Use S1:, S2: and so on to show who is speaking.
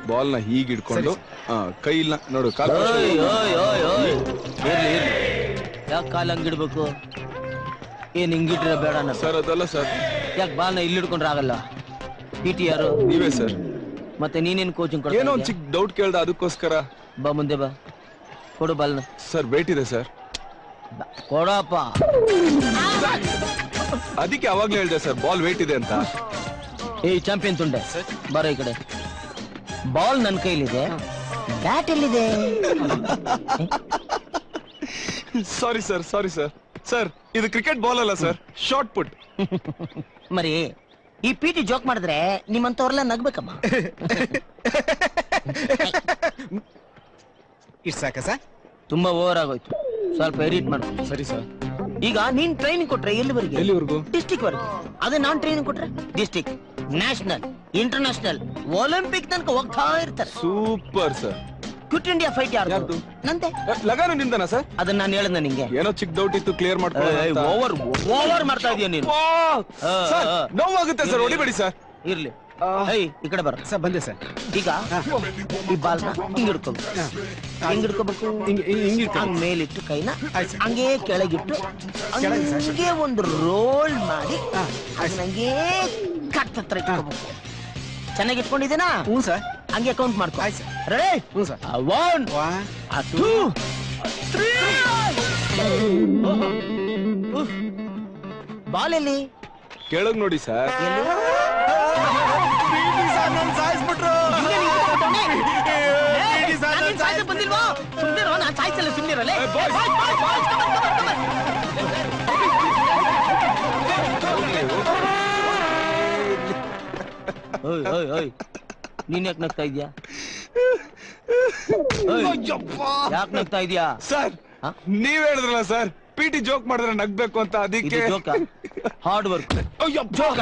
S1: ball ನ ಹೀಗ್ ಹಿಡ್ಕೊಂಡು ಕೈ ಇಲ್ಲ ನೋಡು ಕಾಲ್
S2: ಯಾಕೆ ಕಾಲ್ ಹಂಗಿಡ್ಬೇಕು ಏನ್ ಹಿಂಗಿಟ್ರೆ ಬೇಡ
S1: ಸರ್ ಅದಲ್ಲ ಸರ್
S2: ಯಾಕೆ ಬಾಲ್ ನ ಇಲ್ಲಿ ಹಿಡ್ಕೊಂಡ್ರೆ ಆಗಲ್ಲ ಪಿಟಿ ಯಾರು
S1: ನೀವೇ ಸರ್
S2: ಮತ್ತೆ ನೀನೇನ್ ಕೋಚಿಂಗ್
S1: ಏನೋ ಒಂದ್ ಚಿಕ್ಕ ಡೌಟ್ ಕೇಳ್ದ ಅದಕ್ಕೋಸ್ಕರ
S2: ಬಾ ಮುಂದೆ ಬಾ ಕೊಡು ಬಾಲ್ನ
S1: ಸರ್ ವೇಟ್ ಇದೆ ಸರ್
S2: ಕೊಡಪ್ಪ
S1: ಅದಕ್ಕೆ ಅವಾಗ್ಲೇ ಹೇಳ್ದೆ ಸರ್ ಬಾಲ್ ವೇಟ್ ಇದೆ ಅಂತ
S2: ಏ ಚಾಂಪಿಯನ್ ತುಂಡೆ ಬರೋ ಈ ಕಡೆ ಬಾಲ್ ನನ್ನ ಕೈಲಿದೆ ಬ್ಯಾಟ್ ಎಲ್ಲಿದೆ
S1: ಸಾರಿ ಸರ್ ಸರ್ ಇದು ಕ್ರಿಕೆಟ್ ಬಾಲ್ ಅಲ್ಲ ಸರ್ ಶಾರ್ಟ್ ಪುಟ್
S2: ಮರಿ ಈ ಪಿಟಿ ಜೋಕ್ ಮಾಡಿದ್ರೆ ನಿಮ್ಮಂತವ್ರೆಲ್ಲ ನಗ್ಬೇಕಮ್ಮ
S3: ಇಷ್ಟು ಸಾಕ ಸರ್
S2: ತುಂಬಾ ಓವರ್ ಆಗೋಯ್ತು ಸ್ವಲ್ಪ ಎಡಿಟ್ ಮಾಡ್ಕೊ
S1: ಸರಿ ಸರ್
S2: ಈಗ ನೀನ್ ಟ್ರೈನಿಂಗ್ ಕೊಟ್ರೆ
S1: ಎಲ್ಲಿವರೆಗೂ
S2: ಡಿಸ್ಟಿಕ್ ವರೆಗೂ ಅದೇ ನಾನ್ ಟ್ರೈನಿಂಗ್ ಕೊಟ್ರೆ ಡಿಸ್ಟಿಕ್ ನ್ಯಾಷನಲ್ ಇಂಟರ್ನ್ಯಾಷನಲ್ ಒಲಿಂಪಿಕ್ ತನಕ ಹೋಗ್ತಾ ಇರ್ತಾರೆ
S1: super sir
S2: quit India fight ಯಾರ್ದು ನಂದೆ
S1: ಲಗಾನು ನಿಂದನಾ ಸರ್
S2: ಅದನ್ನ ನಾನು ಹೇಳ್ದ ನಿಂಗೆ
S1: ಏನೋ ಚಿಕ್ಕ ಡೌಟ್ ಇತ್ತು ಕ್ಲಿಯರ್ ಮಾಡ್ಕೊಳ್ಳೋ
S2: ಓವರ್ ಮಾಡ್ತಾ ಇದೀಯ ನೀನು
S1: ನೋವಾಗುತ್ತೆ ಸರ್ ಹೊಡಿಬೇಡಿ ಸರ್
S2: ಇರ್ಲಿ ಈ ಕಡೆ ಬರ
S3: ಸರ್ ಬಂದೆ ಸರ್
S2: ಈಗ ಈ ಬಾಲ್ನ ಹಿಂಗ್ ಹಿಡ್ಕೋಬೇಕು ಹಿಂಗ್ ಹಿಡ್ಕೋಬೇಕು ಹಂಗ್ ಮೇಲಿಟ್ಟು ಕೈನ ಹಂಗೆ ಕೆಳಗಿಟ್ಟು ಹಂಗೆ ಒಂದು ರೋಲ್ ಮಾಡಿ ಹಂಗೆ ಕಟ್ ಹತ್ರ ಇಟ್ಕೋಬೇಕು ಚೆನ್ನಾಗಿ ಇಟ್ಕೊಂಡಿದ್ದೇನಾ
S3: ಹ್ಞೂ ಸರ್
S2: ಹಂಗೆ ಕೌಂಟ್ ಮಾಡ್ಕೊ
S3: ರೆಡಿ ಹ್ಞೂ ಸರ್
S2: 1 2 3 ಬಾಲ್ ಎಲ್ಲಿ
S1: ಕೆಳಗ್ ನೋಡಿ ಸರ್
S2: ಬಂದಿಲ್ವಾ ಸುಮ್ನಿರೋ ನಾನು ಸಾಯಿಸಲ್ಲ ಸುಮ್ನಿರಲ್ಲ ನೀನ್ ಯಾಕೆ ನಗ್ತಾ ಇದ್ಯಾ ಯಾಕೆ ನಗ್ತಾ ಇದ್ಯಾ
S1: ಸರ್ ನೀವ್ ಹೇಳಿದ್ರಲ್ಲ ಸರ್ ಪಿಟಿ ಜೋಕ್ ಮಾಡಿದ್ರೆ ನಗ್ಬೇಕು ಅಂತ ಅದಕ್ಕೆ
S2: ಜೋಕ ಹಾರ್ಡ್ ವರ್ಕ್ ಜೋಕ್